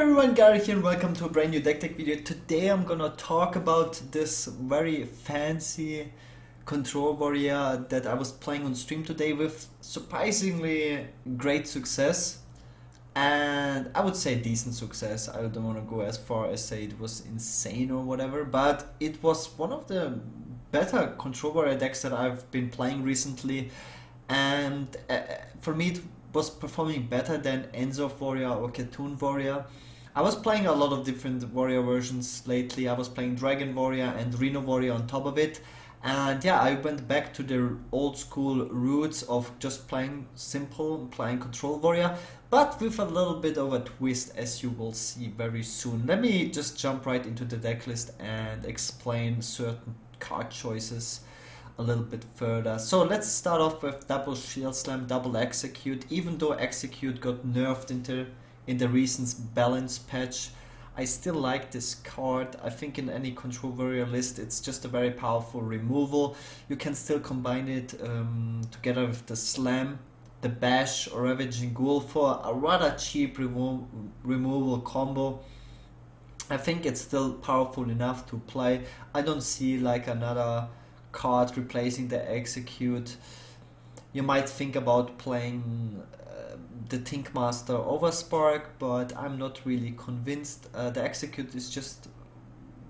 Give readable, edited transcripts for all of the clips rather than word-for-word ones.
everyone, Gaara here and welcome to a brand new deck tech video. Today I'm gonna talk about this very fancy control warrior that I was playing on stream today with surprisingly great success, and I would say decent success. I don't want to go as far as say it was insane or whatever, but it was one of the better control warrior decks that I've been playing recently, and for me it was performing better than Enzo Warrior or Cartoon Warrior. I was playing a lot of different warrior versions lately. I was playing Dragon Warrior and Rhino Warrior on top of it. And yeah, I went back to the old school roots of just playing simple, playing Control Warrior, but with a little bit of a twist, as you will see very soon. Let me just jump right into the deck list and explain certain card choices a little bit further. So let's start off with double Shield Slam, double Execute. Even though Execute got nerfed in the recent balance patch, I still like this card. I think in any control warrior list it's just a very powerful removal. You can still combine it together with the Slam, the Bash or Ravaging Ghoul for a rather cheap removal combo. I think it's still powerful enough to play. I don't see like another card replacing the Execute. You might think about playing the Thinkmaster over Spark, but I'm not really convinced. The Execute is just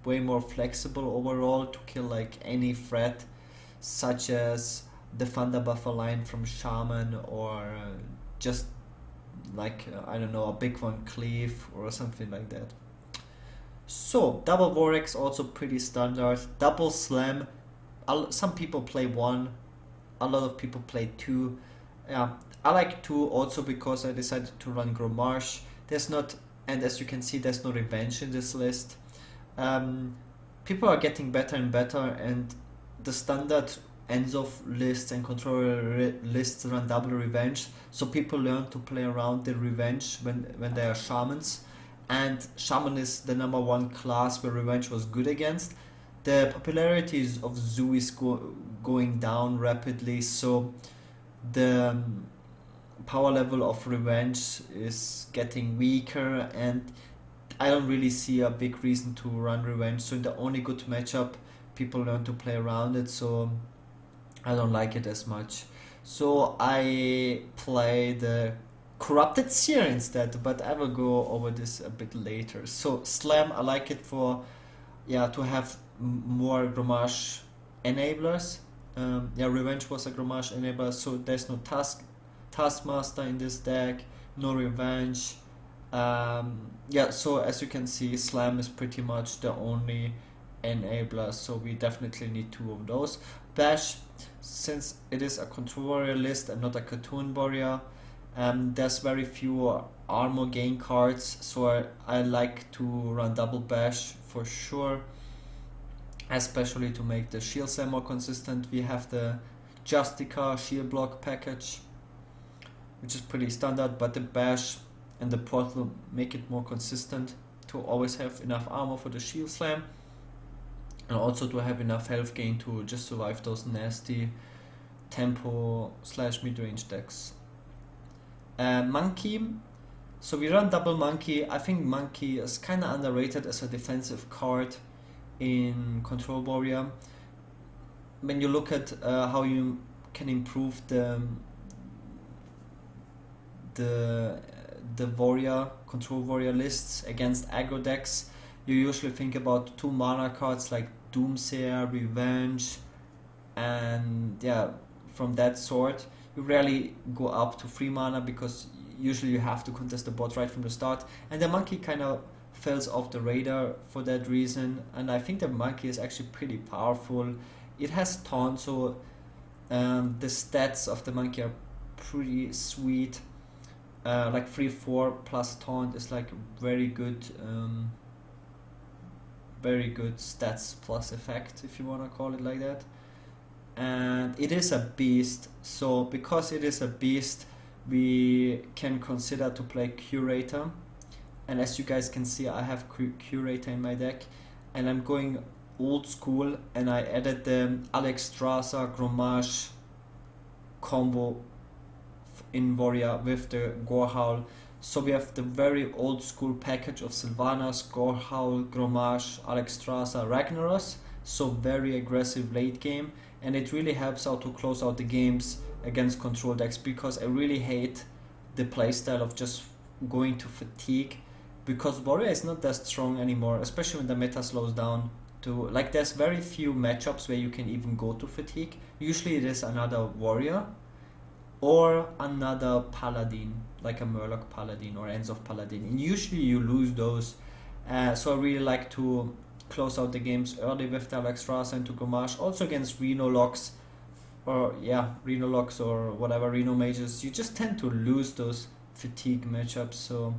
way more flexible overall to kill like any threat, such as the Thunder Buffer line from Shaman, or just like I don't know, a big one Cleave or something like that. So double Vortex also pretty standard. Double Slam, some people play one, a lot of people play two. Yeah, I like two also because I decided to run Grommash. There's not, and as you can see, there's no revenge in this list. People are getting better and better, and the standard Enzo lists and controller lists run double revenge, so people learn to play around the revenge when they are shamans, and shaman is the #1 class where revenge was good against. The popularity of Zoo is going down rapidly, so the power level of revenge is getting weaker, and I don't really see a big reason to run revenge. So in the only good matchup, people learn to play around it, so I don't like it as much. So I play the Corrupted Seer instead, but I will go over this a bit later. So Slam, I like it for to have more Grommash enablers. Revenge was a Grommash enabler, so there's no Taskmaster in this deck, no Revenge. So as you can see, Slam is pretty much the only enabler, so we definitely need two of those. Bash, since it is a control warrior list and not a cartoon warrior, there's very few armor gain cards, so I like to run double Bash for sure, especially to make the shield slam more consistent. We have the Justica shield block package, which is pretty standard, but the Bash and the portal make it more consistent to always have enough armor for the shield slam, and also to have enough health gain to just survive those nasty tempo / mid-range decks. Monkey, so we run double Monkey. I think Monkey is kind of underrated as a defensive card in Control Warrior. When you look at how you can improve the Control Warrior lists against aggro decks, you usually think about 2 mana cards like Doomsayer, Revenge, and from that sort. You rarely go up to 3 mana because usually you have to contest the bot right from the start, and the Monkey kind of falls off the radar for that reason. And I think the Monkey is actually pretty powerful. It has taunt, so the stats of the Monkey are pretty sweet. Like 3/4 plus taunt is like very good stats plus effect, if you want to call it like that. And it is a beast, so because it is a beast, we can consider to play Curator. And as you guys can see, I have Curator in my deck, and I'm going old school, and I added the Alex Strasser Grommash combo in Warrior with the Gorehowl So we have the very old school package of Sylvanas, Gorehowl, Grommash, Alexstrasza, Ragnaros. So very aggressive late game, and it really helps out to close out the games against control decks, because I really hate the playstyle of just going to fatigue, because Warrior is not that strong anymore, especially when the meta slows down. To like, there's very few matchups where you can even go to fatigue. Usually it is another Warrior or another Paladin, like a Murloc Paladin or Ends of Paladin, and usually you lose those. So I really like to close out the games early with the Alexstrasza into Grommash, also against Reno Locks, or Reno Locks or whatever, Reno Mages. You just tend to lose those fatigue matchups, so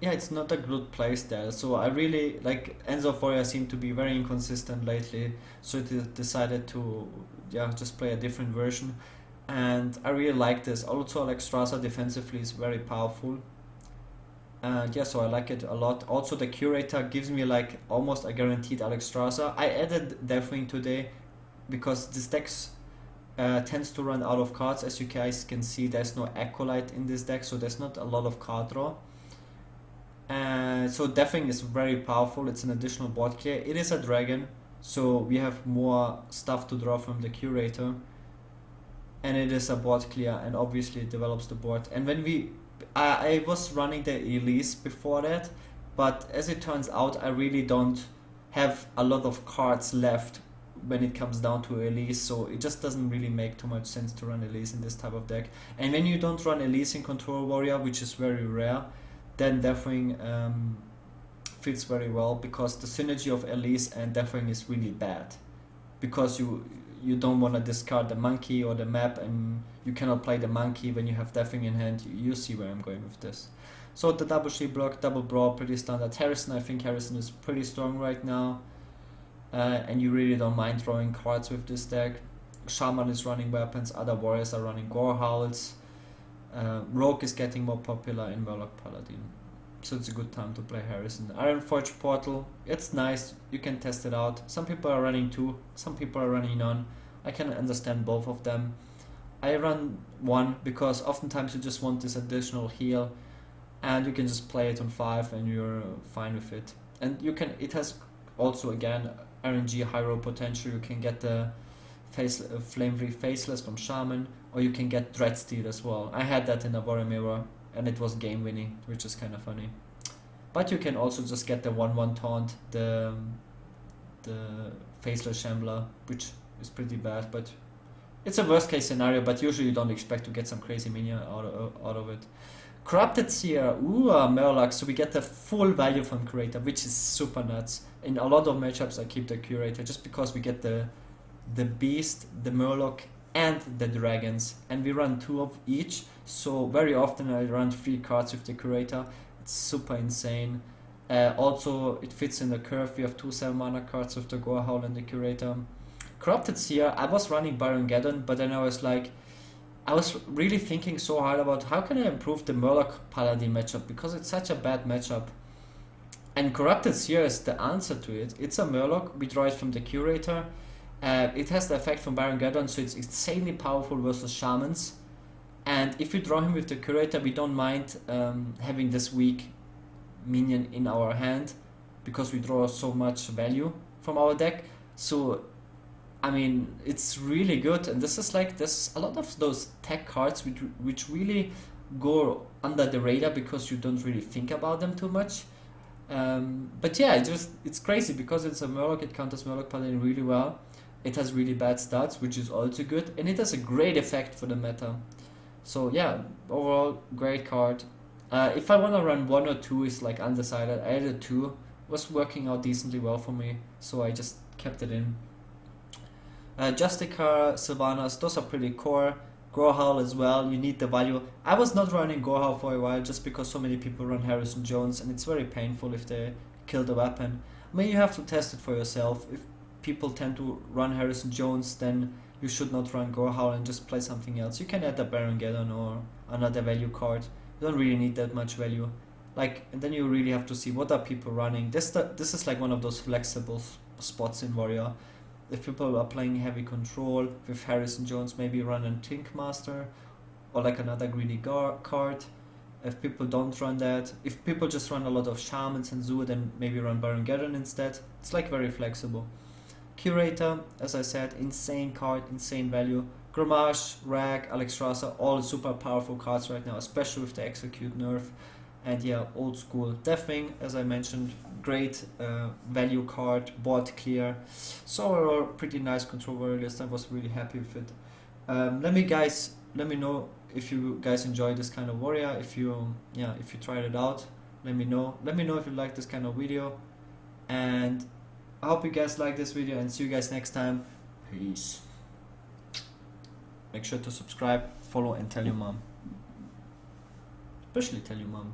it's not a good playstyle. So I really like, Ends of Warrior seem to be very inconsistent lately, so I decided to just play a different version, and I really like this. Also Alexstrasza defensively is very powerful, and so I like it a lot. Also the Curator gives me like almost a guaranteed Alexstrasza. I added Deathwing today because this deck tends to run out of cards. As you guys can see, there's no Acolyte in this deck, so there's not a lot of card draw. So Deathwing is very powerful. It's an additional board clear. It is a dragon, so we have more stuff to draw from the Curator, and it is a board clear, and obviously it develops the board. And when I was running the Elise before that, but as it turns out, I really don't have a lot of cards left when it comes down to Elise, so it just doesn't really make too much sense to run Elise in this type of deck. And when you don't run Elise in Control Warrior, which is very rare, then Deathwing fits very well, because the synergy of Elise and Deathwing is really bad, because you don't want to discard the monkey or the map, and you cannot play the monkey when you have Deathwing in hand. You see where I'm going with this. So the double shield block, double brawl, pretty standard. Harrison, I think Harrison is pretty strong right now, and you really don't mind drawing cards with this deck. Shaman is running weapons, other warriors are running Gorehowls. Rogue is getting more popular in Murloc Paladin, so it's a good time to play Harrison. Ironforge Portal, it's nice, you can test it out. Some people are running 2, some people are running none. I can understand both of them. I run 1 because oftentimes you just want this additional heal, and you can just play it on 5 and you're fine with it. And it has also again RNG high roll potential. You can get the Flame Free Faceless from Shaman, or you can get Dreadsteel as well. I had that in a Warrior Mirror, and it was game winning, which is kind of funny. But you can also just get the 1/1 taunt, the Faceless Shambler, which is pretty bad, but it's a worst case scenario, but usually you don't expect to get some crazy minion out of it. Corrupted Seer, Murloc, so we get the full value from Curator, which is super nuts. In a lot of matchups I keep the Curator just because we get the Beast, the Murloc, and the Dragons, and we run 2 of each, so very often I run 3 cards with the Curator. It's super insane. Also it fits in the curve. We have 2 7 mana cards with the Gorehowl and the Curator. Corrupted Seer, I was running Baron Geddon, but then I was really thinking so hard about how can I improve the Murloc Paladin matchup, because it's such a bad matchup. And Corrupted Seer is the answer to it. It's a Murloc, we draw it from the Curator. It has the effect from Baron Geddon, so it's insanely powerful versus Shamans. And if you draw him with the Curator, we don't mind having this weak minion in our hand, because we draw so much value from our deck. So, I mean, it's really good. And there's a lot of those tech cards which really go under the radar because you don't really think about them too much. But yeah, it's crazy because it's a Murloc. It counters Murloc Paladin really well. It has really bad stats, which is also good, and it has a great effect for the meta. So yeah, overall great card. If I want to run 1 or 2 is like undecided. I added 2, was working out decently well for me, so I just kept it in. Justicar, Sylvanas, those are pretty core. Gorehowl as well, you need the value. I was not running Gorehowl for a while just because so many people run Harrison Jones, and it's very painful if they kill the weapon. I mean, you have to test it for yourself. If people tend to run Harrison Jones, then you should not run Gorehowl and just play something else. You can add a Baron Geddon or another value card. You don't really need that much value. And then you really have to see what are people running. This is like one of those flexible spots in Warrior. If people are playing heavy control with Harrison Jones, maybe run a Tinkmaster, or like another greedy card. If people don't run that, if people just run a lot of Shamans and Zoo, then maybe run Baron Geddon instead. It's like very flexible. Curator, as I said, insane card, insane value. Gramage, Rag, Alex Strasser, all super powerful cards right now, especially with the Execute nerf. And yeah, old school Deathwing, as I mentioned, great value card, board clear. So overall, pretty nice control warrior list. I was really happy with it. Let me know if you guys enjoy this kind of warrior. If you tried it out, let me know. Let me know if you like this kind of video. And I hope you guys like this video, and see you guys next time. Peace. Make sure to subscribe, follow, and tell your mom. Especially tell your mom.